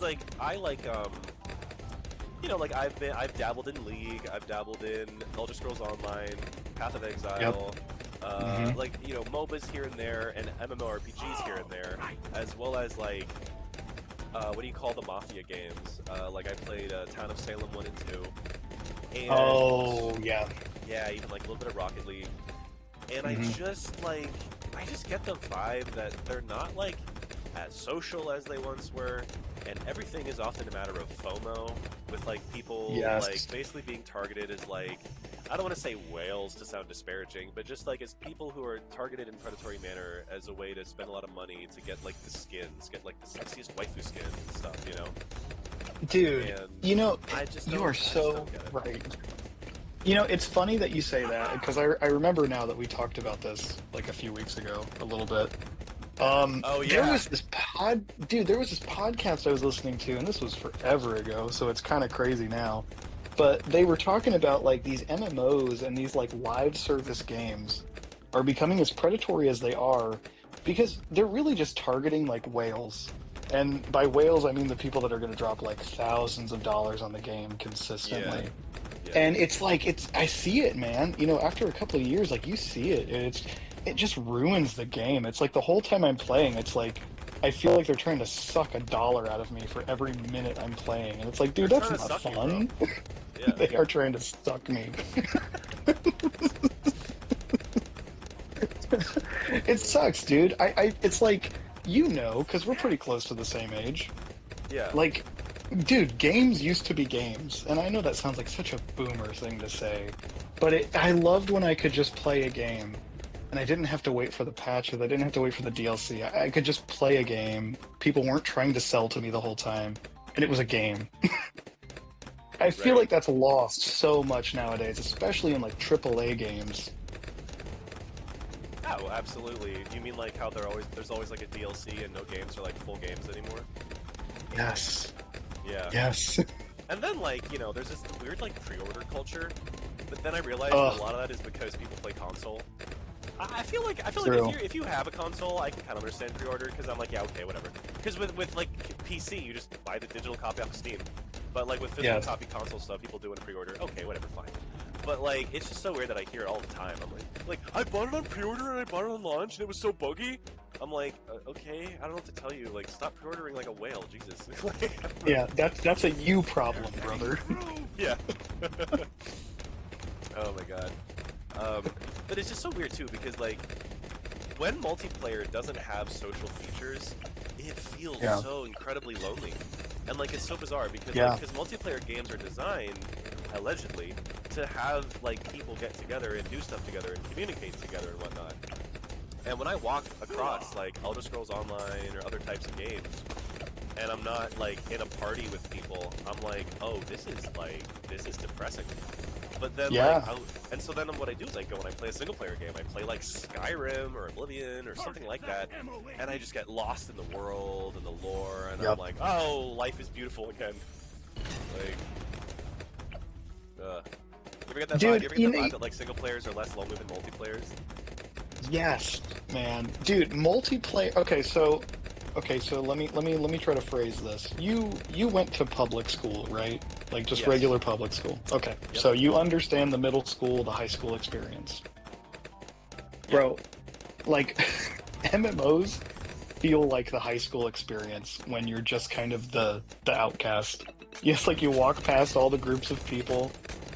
like I like you know, like I've dabbled in League, I've dabbled in Elder Scrolls Online, Path of Yep. Exile, Hmm. like you know MOBAs here and there, and MMORPGs here and there, as well as like what do you call the Mafia games? Like I played Town of Salem 1 and 2, and Oh, yeah. yeah, even like a little bit of Rocket League, and Hmm. I just get the vibe that they're not like as social as they once were, and everything is often a matter of FOMO, with like people like Yes. basically being targeted as like I don't want to say whales to sound disparaging, but just like as people who are targeted in predatory manner as a way to spend a lot of money to get like the skins, get like the sexiest waifu skin and stuff, you know. Dude, And you are I just so don't get it. right. It's funny that you say that because I remember now that we talked about this like a few weeks ago, a little bit. Oh There yeah, was this dude, there was this podcast I was listening to, and this was forever ago, so it's kind of crazy now. But they were talking about like these MMOs and these like live service games are becoming as predatory as they are because they're really just targeting like whales. And by whales, I mean the people that are going to drop like thousands of dollars on the game yeah, consistently. yeah. And it's like I see it, man. After a couple of years, like you see it, and it just ruins the game. It's like the whole time I'm playing, it's like I feel like they're trying to suck a dollar out of me for every minute I'm playing. And it's like, They're dude, that's trying to not suck you, bro. fun. Yeah. They are trying to suck me. It sucks, dude. It's like, because we're pretty close to the same age. Yeah. Like, dude, games used to be games, and I know that sounds like such a boomer thing to say, but I loved when I could just play a game, and I didn't have to wait for the patches, I didn't have to wait for the DLC. I could just play a game. People weren't trying to sell to me the whole time, and it was a game. I feel Right. like that's lost so much nowadays, especially in like AAA games. Oh, absolutely. You mean like how there's always like a DLC and no games are like full games anymore? Yes. Yeah. Yes. And then like, you know, there's this weird like pre-order culture, but then I realized that a Ugh, lot of that is because people play console. I feel like true. if you have a console, I can kind of understand pre-order because I'm like, yeah, okay, whatever. Because with like PC, you just buy the digital copy off of Steam. But like with physical Yes. copy console stuff, people do in pre-order. Okay, whatever, fine. But like, it's just so weird that I hear it all the time. I'm like I bought it on pre-order and I bought it on launch and it was so buggy. I'm like, okay, I don't know what to tell you. Like, stop pre-ordering like a whale, Jesus. Like, I don't know. Yeah, that's a you problem, brother. Yeah. Oh my god. Um, but it's just so weird too because like when multiplayer doesn't have social features, it feels Yeah. so incredibly lonely. And like it's so bizarre because Yeah. multiplayer games are designed allegedly to have like people get together and do stuff together and communicate together and whatnot. And when I walk across like Elder Scrolls Online or other types of games and I'm not like in a party with people, I'm like, "Oh, this is depressing." But then Yeah. and so then what I do is I go and I play a single player game. I play like Skyrim or Oblivion or something like that, and I just get lost in the world and the lore, and I'm Yep. like, oh, life is beautiful again. Like, you ever get that vibe? Dude, You ever get that vibe that like single players are less lonely than multiplayers? yes, man. Dude, multiplayer. Okay, so let me try to phrase this. You went to public school, right? Like just Yes. regular public school. Okay. Yep. So you understand the middle school, the high school experience. Yeah. Bro, like MMOs feel like the high school experience when you're just kind of the outcast. Yes, like you walk past all the groups of people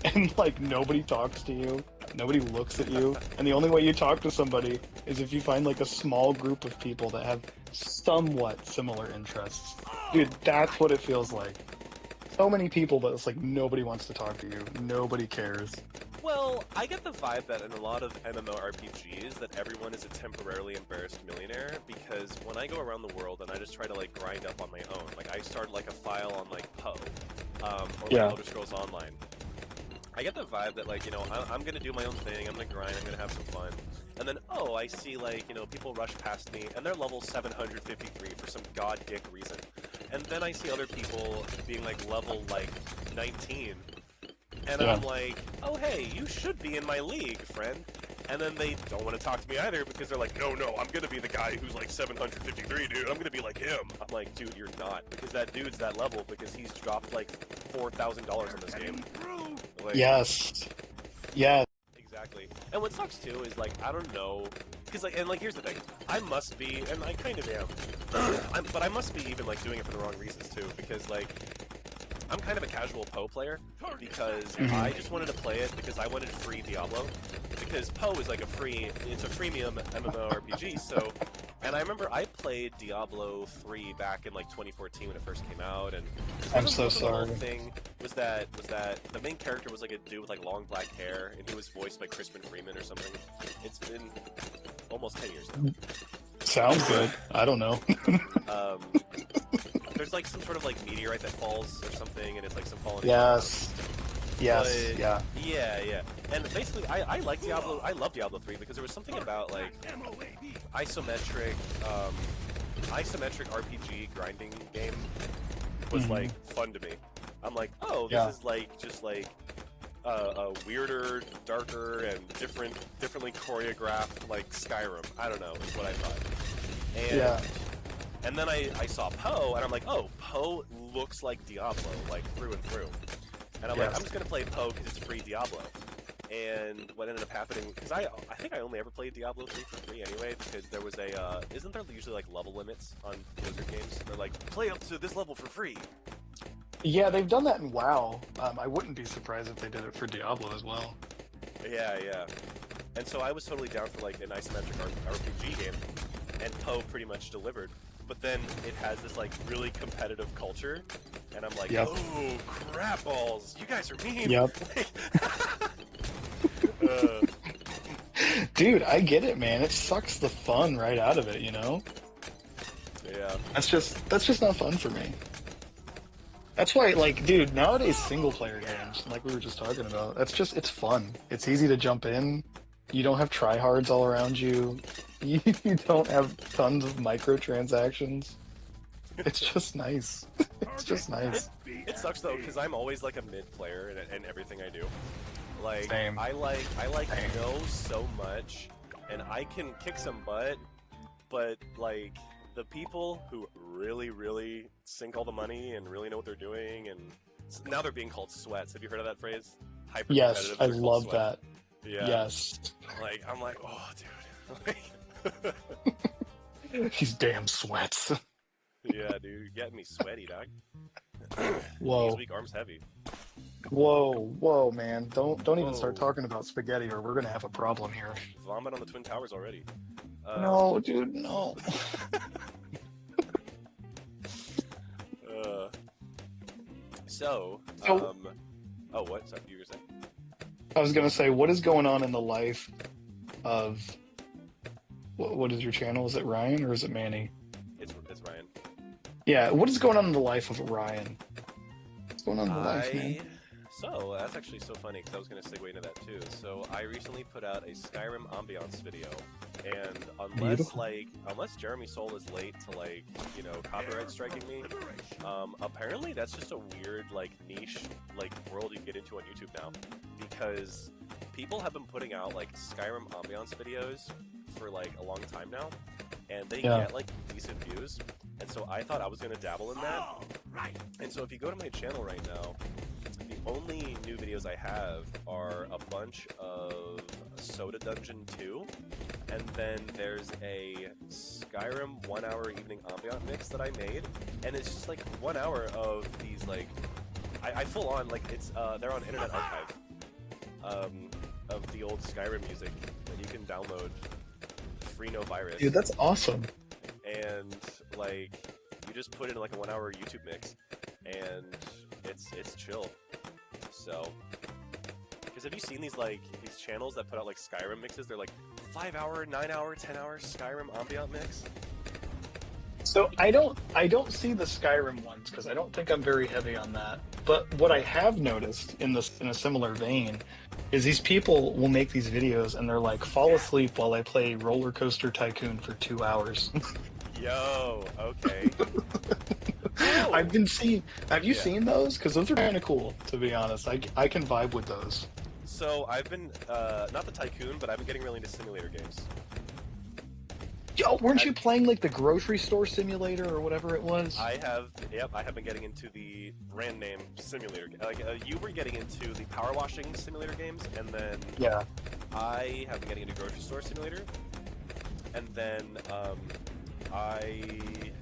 and like nobody talks to you, nobody looks at you, and the only way you talk to somebody is if you find like a small group of people that have somewhat similar interests. Dude, that's what it feels like. So many people, but it's like nobody wants to talk to you. Nobody cares. Well, I get the vibe that in a lot of MMORPGs that everyone is a temporarily embarrassed millionaire because when I go around the world and I just try to like grind up on my own, like I start like a file on like Poe, or like Yeah. Elder Scrolls Online. I get the vibe that like, you know, I'm gonna do my own thing, I'm gonna grind, I'm gonna have some fun. And then, oh, I see like, you know, people rush past me and they're level 753 for some god dick reason. And then I see other people being like level like 19 and Yeah. I'm like, oh hey, you should be in my league, friend. And then they don't want to talk to me either because they're like, no, I'm gonna be the guy who's like 753, dude. I'm gonna be like him. I'm like, dude, you're not, because that dude's that level because he's dropped like $4,000 on this game. Like, Yes. Yeah. exactly. And what sucks too is like, I don't know, because like, and like, here's the thing, I must be, and I kind of am, but I must be even like doing it for the wrong reasons too, because like, I'm kind of a casual Poe player because I just wanted to play it because I wanted free Diablo, because Poe is like it's a freemium MMORPG, so, and I remember I played Diablo 3 back in like 2014 when it first came out, and I'm so the sorry. whole thing was that the main character was like a dude with like long black hair, and he was voiced by Crispin Freeman or something. It's been almost 10 years now. Sounds good. I don't know. There's like some sort of like meteorite that falls or something, and it's like some fallen. Yes. Yes. But, Yeah. yeah. And basically, I like Diablo. I love Diablo 3 because there was something about like isometric RPG grinding game was like fun to me. I'm like, oh, this is like just like a weirder, darker, and differently choreographed like Skyrim. I don't know, is what I thought. And and then I saw Poe, and I'm like, oh, Poe looks like Diablo, like through and through. And I'm like, I'm just gonna play Poe because it's free Diablo. And what ended up happening, because I think I only ever played Diablo 3 for free anyway, because there was a, isn't there usually like level limits on Blizzard games? They're like, play up to this level for free. Yeah, they've done that in WoW. I wouldn't be surprised if they did it for Diablo as well. Yeah. And so I was totally down for like an isometric RPG game, and Poe pretty much delivered. But then it has this like really competitive culture, and I'm like, oh crap balls, you guys are mean. Dude, I get it, man. It sucks the fun right out of it, you know? Yeah. That's just not fun for me. That's why, like, dude, nowadays single-player games, like we were just talking about, it's fun. It's easy to jump in. You don't have tryhards all around you. You don't have tons of microtransactions. It's just nice. It's just nice. It sucks though, because I'm always like a mid player in everything I do. Like, Same. I like know so much, and I can kick some butt, but like the people who really sink all the money and really know what they're doing, and now they're being called sweats. Have you heard of that phrase? Yes, I love that. Yeah. Yes. Like, I'm like, oh, dude. These damn sweats. Yeah, dude, you're getting me sweaty, dog. Whoa. These weak arms heavy. Whoa, man! Don't even start talking about spaghetti, or we're gonna have a problem here. Vomit on the Twin Towers already. No, dude, no. Oh, what? Sorry, you were saying? I was gonna say, what is going on in the life of what is your channel? Is it Ryan or is it Manny? It's Ryan. Yeah, what is going on in the life of Ryan? What's going on in the life, man? So, that's actually so funny, because I was going to segue into that too. So, I recently put out a Skyrim ambiance video, and unless Jeremy Soule is late to, like, you know, copyright striking me, apparently that's just a weird, like, niche, like, world you can get into on YouTube now, because people have been putting out, like, Skyrim ambiance videos for, like, a long time now, and they get, like, decent views, and so I thought I was going to dabble in that, and so if you go to my channel right now, the only new videos I have are a bunch of Soda Dungeon 2, and then there's a Skyrim 1-hour evening ambient mix that I made, and it's just like 1 hour of these, like, I full on, like, it's, they're on Internet Archive, of the old Skyrim music that you can download free, no virus. Dude, that's awesome. And, like, you just put in, like, a 1 hour YouTube mix, and it's chill. So, because have you seen these channels that put out like Skyrim mixes? They're like 5 hour, 9 hour, 10 hour Skyrim ambient mix. So I don't see the Skyrim ones because I don't think I'm very heavy on that. But what I have noticed in a similar vein is these people will make these videos and they're like, fall asleep while I play Roller Coaster Tycoon for 2 hours. Yo, okay. I've been seeing. Have you seen those? Because those are kind of cool, to be honest. I can vibe with those. So I've been not the tycoon, but I've been getting really into simulator games. Yo, weren't you playing like the grocery store simulator or whatever it was? I have, yep, I have been getting into the brand name simulator. Like you were getting into the power washing simulator games, and then Yeah. I have been getting into grocery store simulator, and then I